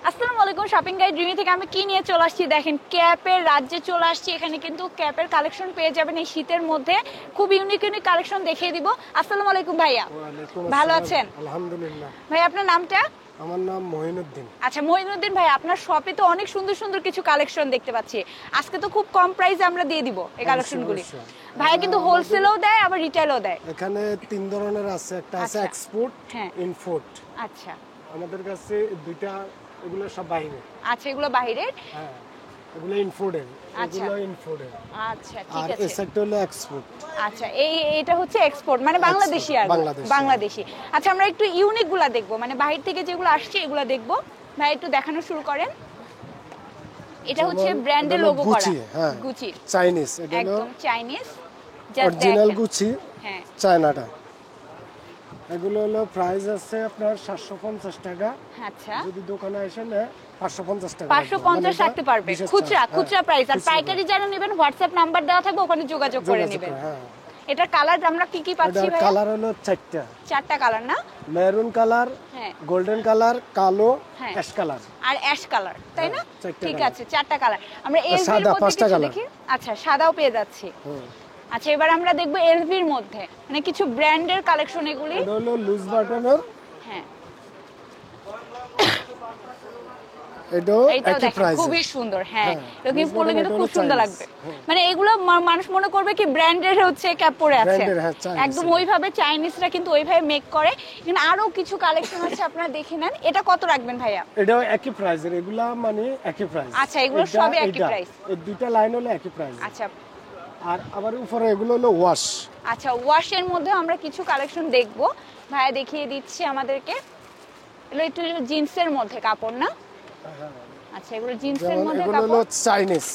আসসালামু আলাইকুম, shopping guide Rimi থেকে আমি কি নিয়ে চলে আসছি দেখেন, ক্যাপের রাজ্যে চলে আসছি। এখানে কিন্তু ক্যাপের কালেকশন পেয়ে যাবেন এই শীতের মধ্যে, খুব ইউনিক ইউনিক কালেকশন দেখিয়ে দিব। আসসালামু আলাইকুম ভাইয়া, ভালো আছেন? আলহামদুলিল্লাহ। ভাই আপনার নামটা? আমার নাম মহিনুদ্দিন। আচ্ছা মহিনুদ্দিন ভাই, আপনার শপে তো অনেক সুন্দর সুন্দর কিছু কালেকশন দেখতে পাচ্ছি। আজকে তো খুব কম প্রাইসে আমরা দিয়ে দিব এই কালেকশনগুলি। ভাইয়া কিন্তু হোলসেলও দেয় আবার রিটেলও দেয়। এখানে তিন ধরনের আছে, একটা আছে আচ্ছা। এক্সপোর্ট, হ্যাঁ। ইম্পোর্ট। আচ্ছা আমাদের কাছে দুইটা, এগুলো সব বাইরে। আচ্ছা, এগুলো বাইরের। হ্যাঁ, এগুলো ইম্পোর্টেড, আচ্ছা। এগুলো ইম্পোর্টেড। আচ্ছা ঠিক আর আছে। এই সেক্টর হলো এক্সপোর্ট। আচ্ছা, এটা হচ্ছে এক্সপোর্ট মানে বাংলাদেশি আর বাংলাদেশি। বাংলাদেশি। আচ্ছা আমরা একটু ইউনিক গুলা দেখবো, মানে বাহির থেকে যেগুলো আসছে এগুলো দেখবো। ভাই একটু দেখানো শুরু করেন। এটা হচ্ছে ব্র্যান্ডের লোগো করা, গুচি। হ্যাঁ, গুচি, চাইনিজ। এটা হলো একদম চাইনিজ অরিজিনাল গুচি। হ্যাঁ চায়নাটা। এগুলো হলো প্রাইস আছে আপনার 750 টাকা। আচ্ছা, যদি দোকানে এসে নেয় 550 টাকা। 550 রাখতে পারবে খুচরা, খুচরা প্রাইস। আর পাইকারি যারা নেবেন হোয়াটসঅ্যাপ নাম্বার দেওয়া থাকবে, ওখানে যোগাযোগ করে নেবেন। হ্যাঁ। এটা কালার আমরা কি কি পাচ্ছি এটার ভাই? কালার হলো চারটা। চারটা কালার না? মেরুন কালার, হ্যাঁ, গোল্ডেন কালার, কালো, হ্যাঁ, অ্যাশ কালার আর অ্যাশ কালার, তাই না? চারটা ঠিক কালার। আছে, চারটা কালার। আমরা এলভির সাদা মধ্যে পাঁচটা কিছু কালার। দেখি। আচ্ছা, সাদাও পেয়ে যাচ্ছি। আচ্ছা, এবার আমরা দেখবো এলভির মধ্যে মানে কিছু ব্র্যান্ডের কালেকশন এগুলি। এটা হলো লুজ বাটনের। হ্যাঁ, এটাও এইটাও একই দেখেন প্রাইস। খুবই সুন্দর। হ্যাঁ, হ্যাঁ, এটা কিন্তু loose পরলে কিন্তু button খুব এটা সুন্দর হলো লাগবে। Chinese। মানে এগুলো মানুষ মনে করবে কি ব্র্যান্ডের হচ্ছে ক্যাপ পরে আছে, Branded, হ্যাঁ, Chinese একদম এটা। ওইভাবে চাইনিজরা কিন্তু ওইভাবে মেক করে। কিন্তু আরো কিছু কালেকশন আছে, আপনারা দেখে নেন। এটা কত রাখবেন ভাইয়া? এটাও একই প্রাইসের, এগুলা মানে একই প্রাইস। আচ্ছা, এগুলো সবই একই প্রাইস। এই দুইটা লাইন হলো একই প্রাইস। আচ্ছা আর আবার উপরে এগুলো হলো ওয়াশ। আচ্ছা, ওয়াশের মধ্যে আমরা কিছু কালেকশন দেখবো। ভাইয়া দেখিয়ে দিচ্ছি আমাদেরকে। এগুলো একটু জিন্সের মধ্যে কাপড় না? আচ্ছা, এগুলো জিন্সের যেমন মধ্যে এগুলো হলো কাপড়, Chinese.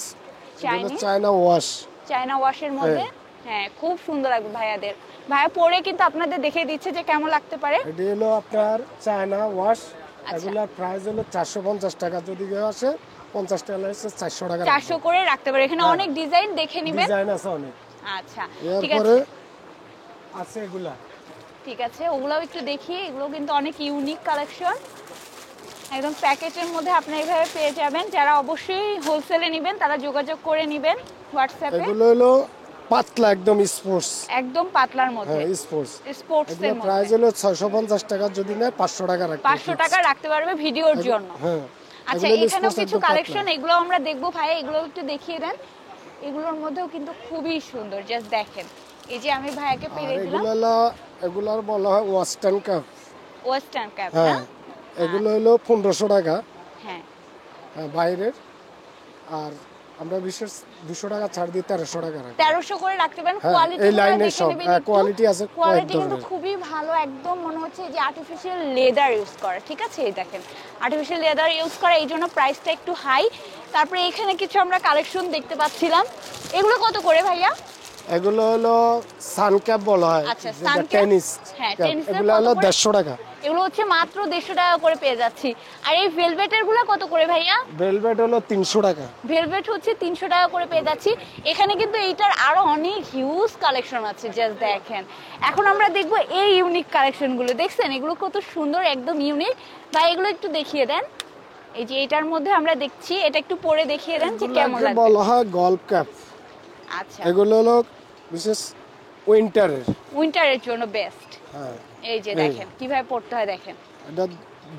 Chinese, China wash. China ওয়াশের মধ্যে। হ্যাঁ, খুব সুন্দর লাগবে ভাইয়াদের। ভাইয়া পরে কিন্তু আপনাদের দেখিয়ে দিচ্ছে যে কেমন লাগতে পারে। এটা হলো আপনার চায়না ওয়াশ। আচ্ছা। এগুলার প্রাইস হলো 450 টাকা। যদি কেউ আসে 50 টাকা লাগছে 400 টাকা। 400 করে রাখতে পারে। এখানে অনেক ডিজাইন দেখে নেবেন। ডিজাইন আছে অনেক। আচ্ছা ঠিক এরপরে আছে, আছে এগুলা। ঠিক আছে, ওগুলাও একটু দেখি। এগুলো কিন্তু অনেক ইউনিক কালেকশন, একদম প্যাকেটের মধ্যে আপনি এইভাবে পেয়ে যাবেন। যারা অবশ্যই হোলসেলে নেবেন তারা যোগাযোগ করে নেবেন হোয়াটসঅ্যাপে। এগুলো হলো পাতলা, একদম স্পোর্টস। একদম পাতলার মধ্যে, হ্যাঁ, স্পোর্টস। স্পোর্টস এগুলো এর প্রাইস মধ্যে হলো 650 টাকা। যদি নেয় 500 টাকা রাখবে। 500 টাকা রাখতে পারবে ভিডিওর জন্য। হ্যাঁ। আচ্ছা, এগুলো এখানেও sports কিছু একদম কালেকশন, পাতলা। এগুলো আমরা দেখবো। ভাই এগুলো একটু দেখিয়ে দেন। এগুলোর মধ্যেও কিন্তু খুবই সুন্দর, জাস্ট দেখেন। এই যে আমি ভাইয়াকে আর পেরে দিলাম। এগুলো হলো, এগুলার বলা হয় ওয়েস্টার্ন কাপ। ওয়েস্টার্ন ক্যাপ না? হ্যাঁ, এগুলো হলো 1500 টাকা। হ্যাঁ, হ্যাঁ, বাইরের। আর আমরা বিশেষ 200 টাকা ছাড় দিই, 1300 টাকা রাখি। 1300 করে রাখতে পারেন। হ্যাঁ, কোয়ালিটি এই লাইনের সব কোয়ালিটি আছে, কোয়ালিটি কয়েক কিন্তু ধরনের। খুবই ভালো, একদম মনে হচ্ছে যে আর্টিফিশিয়াল লেদার ইউজ করা। ঠিক আছে, এই দেখেন আর্টিফিশিয়াল লেদার ইউজ করা, এই জন্য প্রাইসটা একটু হাই। তারপরে এখানে কিছু আমরা কালেকশন দেখতে পাচ্ছিলাম। এগুলো কত করে ভাইয়া? এগুলো হলো সান ক্যাপ বলা হয়। আচ্ছা, যেটা sun cap। টেনিস হ্যাঁ, ক্যাপ। টেনিসের এগুলো কত হলো করে? 150 টাকা। এগুলো হচ্ছে মাত্র 150 টাকা করে পেয়ে যাচ্ছি। আর এই ভেলভেটের গুলো কত করে ভাইয়া? ভেলভেট হলো 300 টাকা। ভেলভেট হচ্ছে 300 টাকা করে পেয়ে যাচ্ছি। এখানে কিন্তু এইটার আরো অনেক হিউজ কালেকশন আছে, জাস্ট দেখেন। এখন আমরা দেখবো এই ইউনিক কালেকশনগুলো। দেখছেন এগুলো কত সুন্দর, একদম ইউনিক। ভাই এগুলো একটু দেখিয়ে দেন। এই যে এটার মধ্যে আমরা দেখছি, এটা একটু পরে দেখিয়ে দেন যে কেমন এগুলোকে লাগবে। বলা হয় গল্ফ ক্যাপ। আচ্ছা, এগুলো হলো বিশেষ উইন্টারের। উইন্টারের জন্য বেস্ট। হ্যাঁ, এই যে দেখেন কিভাবে পড়তে হয়, দেখেন। এটা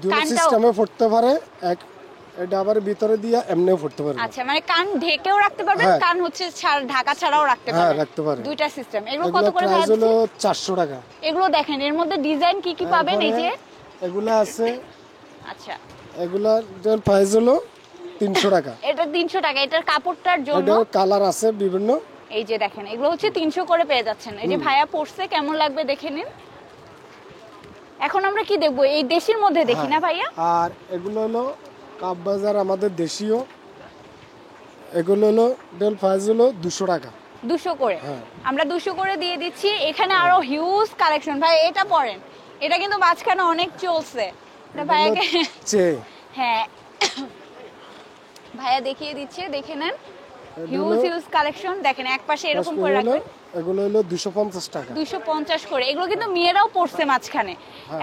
দুটো কানটাও- সিস্টেমে পড়তে পারে। এক, এটা আবার ভিতরে দিয়ে এমনিও পড়তে পারবে। আচ্ছা, মানে কান ঢেকেও রাখতে পারবেন, হ্যাঁ। কান হচ্ছে ঢাকা ছাড়াও রাখতে হ্যাঁ, পারবেন। রাখতে পারে। দুইটা সিস্টেম। এগুলো কত এগুলো করে প্রাইস হলো ভাবছি? 400 টাকা। এগুলো দেখেন, এর মধ্যে ডিজাইন কি কি পাবেন, এই যে। এগুলো আছে, আচ্ছা, এগুলার প্রাইস হলো 300 টাকা। এটা 300 টাকা। এটার কাপড়টার জন্য এটার কালার আছে বিভিন্ন। এই যে দেখেন, এগুলো হচ্ছে 300 করে পেয়ে যাচ্ছেন। এই যে ভাইয়া পড়ছে, কেমন লাগবে দেখে নিন। এখন আমরা কি দেখবো, এই দেশির মধ্যে দেখি না ভাইয়া? আর এগুলো হলো কাপ বাজার, আমাদের দেশীয়। এগুলো হলো ডেল প্রাইস হলো 200 টাকা। 200 করে। হ্যাঁ। আমরা 200 করে দিয়ে দিচ্ছি। এখানে আরো হিউজ কালেকশন। ভাই এটা পড়েন, এটা কিন্তু মাঝখানে অনেক চলছে। এটা ভাইয়াকে হ্যাঁ ভাইয়া দেখিয়ে দিচ্ছে, দেখে নেন। হিউজ হিউজ কালেকশন দেখেন, এক পাশে এরকম করে রাখবেন। এগুলো হলো 250 টাকা। 250 করে। এগুলো কিন্তু মেয়েরাও পড়ছে মাঝখানে।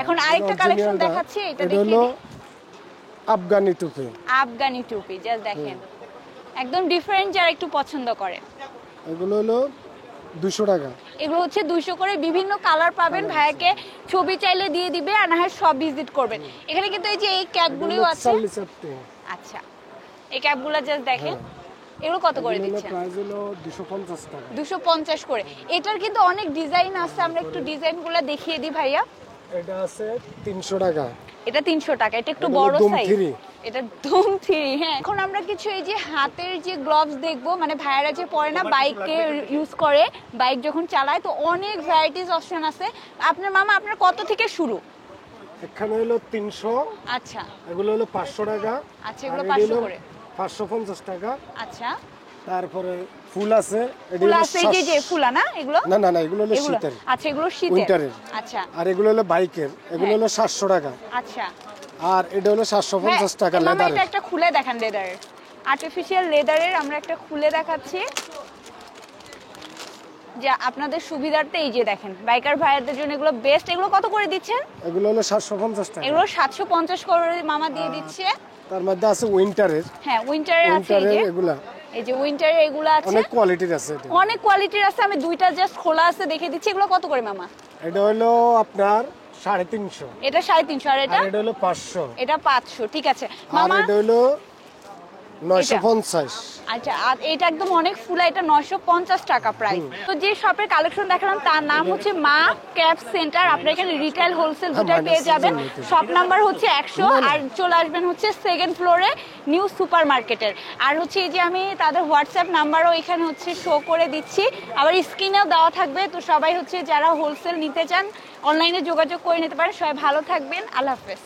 এখন আরেকটা কালেকশন দেখাচ্ছি, এটা এটা দেখিয়ে হলো দিই। আফগানি টুপি। আফগানি টুপি জাস্ট দেখেন, একদম ডিফারেন্ট, যারা একটু পছন্দ করে। এগুলো হলো 200 টাকা। এগুলো হচ্ছে 200 করে, বিভিন্ন কালার পাবেন। ভাইয়াকে ছবি চাইলে দিয়ে দিবে, আর না হয় সব ভিজিট করবেন। এখানে কিন্তু এই যে এই ক্যাপগুলিও আছে। আচ্ছা, এই ক্যাপগুলো জাস্ট দেখেন, এগুলো কত করে দিচ্ছেন? প্রাইস হলো 250 টাকা। 250 করে। এটার কিন্তু অনেক ডিজাইন আছে, আমরা একটু ডিজাইনগুলো দেখিয়ে দিই ভাইয়া। এটা আছে 300 টাকা। এটা 300 টাকা, এটা একটু এটা বড় হলো সাইজ। ধুম-থ্রি। এটা ধুম-থ্রি। হ্যাঁ, এখন আমরা কিছু এই যে হাতের যে গ্লাভস দেখবো, মানে ভাইয়ারা যে পরে না, বাইকে ইউজ করে, বাইক যখন চালায়, তো অনেক ভ্যারাইটিস অপশন আছে। আপনার মামা, আপনার কত থেকে শুরু? এখানে হলো 300। আচ্ছা এগুলো হলো 500 টাকা। আচ্ছা, এগুলো 500 করে। 550 টাকা। আচ্ছা, তারপরে ফুল আছে। এটা ফুল হলো আছে, এই যে ফুলা না এগুলো? না না না, এগুলো হলো এগুলো শীতের। আচ্ছা, এগুলো শীতের। উইন্টারের। আচ্ছা আর এগুলো হলো বাইকের, এগুলো হলো 700 টাকা। আচ্ছা, আর এটা হলো 750 টাকা মামা লেদারের। এটা একটা খুলে দেখান, লেদারের, আর্টিফিশিয়াল লেদারের। আমরা একটা খুলে দেখাচ্ছি যে আপনাদের সুবিধার্থে। এই যে দেখেন, বাইকার ভাইয়াদের জন্য এগুলো বেস্ট। এগুলো কত করে দিচ্ছেন? এগুলো হলো 750 টাকা। এগুলো 750 করে মামা দিয়ে দিচ্ছে। তার মধ্যে আছে উইন্টারের। হ্যাঁ, উইন্টারের আছে। এই যে এগুলা এই যে উইন্টারের এগুলো আছে, অনেক কোয়ালিটির আছে। এটা অনেক কোয়ালিটির আছে। আমি দুইটা জাস্ট খোলা আছে দেখে দিচ্ছি। এগুলো কত করে মামা? এটা হলো আপনার 350। এটা 350। আর এটা? আর এটা হলো 500। এটা 500। ঠিক আছে আর মামা। এটা হলো 950। আচ্ছা, আর এটা একদম অনেক ফুলা, এটা 950 টাকা প্রাইস। তো যে শপের কালেকশন দেখালাম তার নাম হচ্ছে মা ক্যাপ সেন্টার। আপনারা এখানে রিটেল হোলসেল দুটাই পেয়ে যাবেন। শপ নাম্বার হচ্ছে 100, আর চলে আসবেন হচ্ছে সেকেন্ড ফ্লোরে নিউ সুপার মার্কেটের। আর হচ্ছে এই যে আমি তাদের হোয়াটসঅ্যাপ নাম্বারও এখানে হচ্ছে শো করে দিচ্ছি, আবার স্ক্রিনেও দেওয়া থাকবে। তো সবাই হচ্ছে যারা হোলসেল নিতে চান অনলাইনে যোগাযোগ করে নিতে পারেন। সবাই ভালো থাকবেন, আল্লাহ হাফেজ।